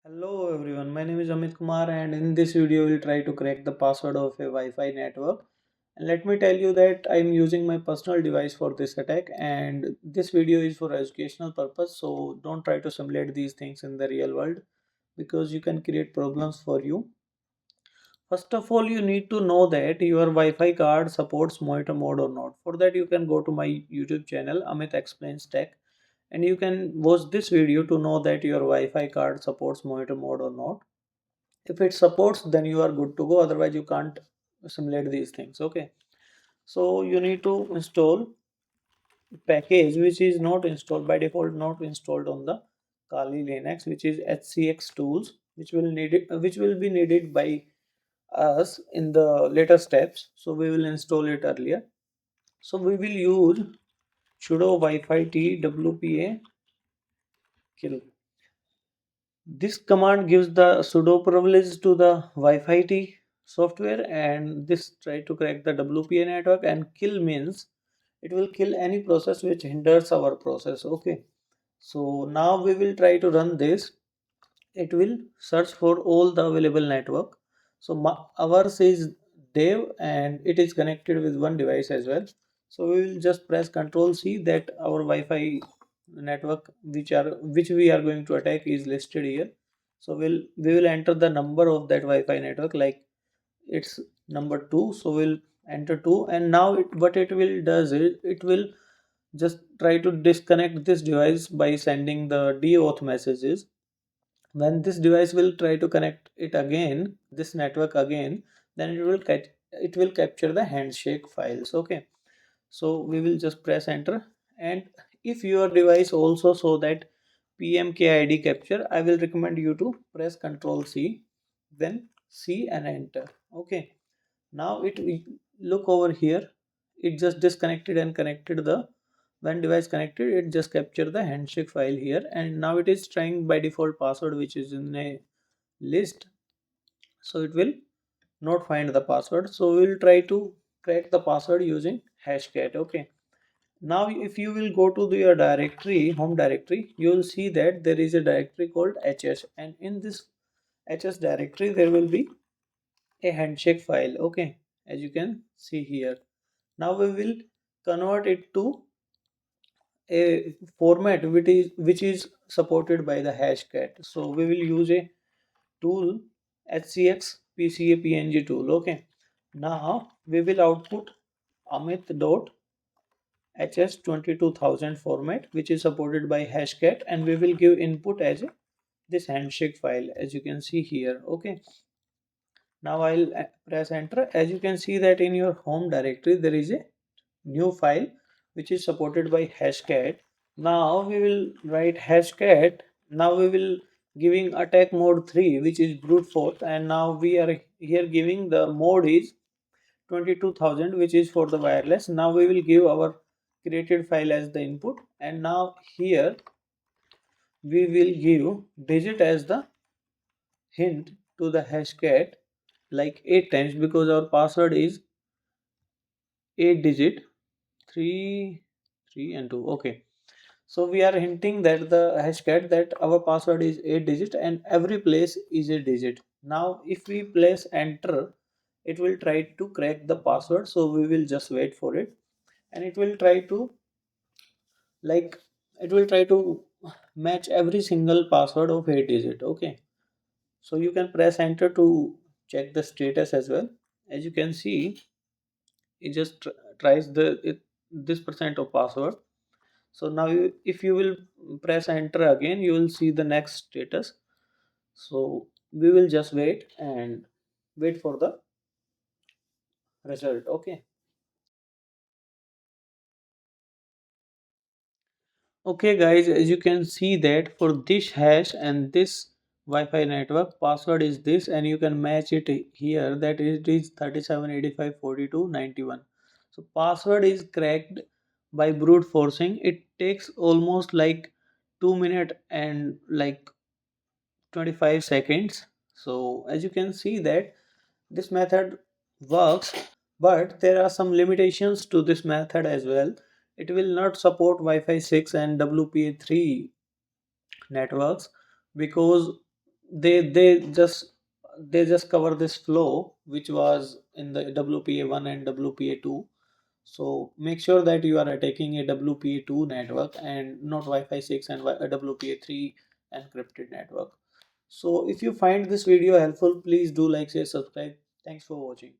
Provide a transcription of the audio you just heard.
Hello everyone, my name is Amit Kumar and in this video we'll try to crack the password of a Wi-Fi network. And let me tell you that I'm using my personal device for this attack and this video is for educational purpose, so don't try to simulate these things in the real world because you can create problems for you. First of all, you need to know that your Wi-Fi card supports monitor mode or not. For that you can go to my YouTube channel Amit Explains Tech and you can watch this video to know that your Wi-Fi card supports monitor mode or not. If it supports, then you are good to go, otherwise you can't simulate these things. Okay, so you need to install package which is not installed by default, not installed on the Kali Linux, which is HCX tools, which will be needed by us in the later steps, so we will install it earlier. So we will use sudo wi-fi t wpa kill. This command gives the sudo privilege to the Wi-Fi T software and this try to crack the WPA network, and kill means it will kill any process which hinders our process. Okay. So now we will try to run this. It will search for all the available network. So ours is Dev and it is connected with one device as well. So we will just press Ctrl C that our Wi-Fi network which we are going to attack is listed here. So we will enter the number of that Wi-Fi network, like it's number 2. So we'll enter 2 and now what it will does is it will just try to disconnect this device by sending the deauth messages. When this device will try to connect it again, this network again, then it will capture the handshake files. Okay, so we will just press enter, and if your device also show that PMKID capture, I will recommend you to press Ctrl C, then C and enter. Okay, now look over here, it just disconnected and connected the when device connected, it just captured the handshake file here, and now it is trying by default password which is in a list, so it will not find the password. So we will try to crack the password using hashcat. Okay, now if you will go to your directory, home directory, you will see that there is a directory called hs, and in this hs directory there will be a handshake file. Okay, as you can see here, now we will convert it to a format which is supported by the hashcat. So we will use a tool, hcx pca png tool. Okay, now we will output amit dot hs 22000 format which is supported by hashcat, and we will give input as this handshake file as you can see here. Okay, now I'll press enter. As you can see that in your home directory there is a new file which is supported by hashcat. Now we will write hashcat. Now we will giving attack mode 3 which is brute force, and now we are here giving the mode is 22000 which is for the wireless. Now we will give our created file as the input, and now here we will give digit as the hint to the hashcat, like 8 times because our password is 8 digit, 3 3 and 2. Okay, so we are hinting that the hashcat that our password is 8 digit and every place is a digit. Now if we place enter, it will try to crack the password, so we will just wait for it, and it will try to, like, it will try to match every single password of 8 digit. Okay, so you can press enter to check the status as well. As you can see, it just tries this percent of password. So now if you will press enter again, you will see the next status. So we will just wait for the result. Okay, okay guys, as you can see that for this hash and this Wi-Fi network, password is this, and you can match it here, that it is 37854291. So password is cracked by brute forcing. It takes almost like 2 minutes and like 25 seconds. So as you can see that this method works, but there are some limitations to this method as well. It will not support Wi-Fi 6 and WPA 3 networks because they just cover this flow which was in the WPA1 and WPA2. So make sure that you are taking a WPA2 network and not Wi-Fi 6 and a WPA3 encrypted network. So if you find this video helpful, please do like, share, subscribe. Thanks for watching.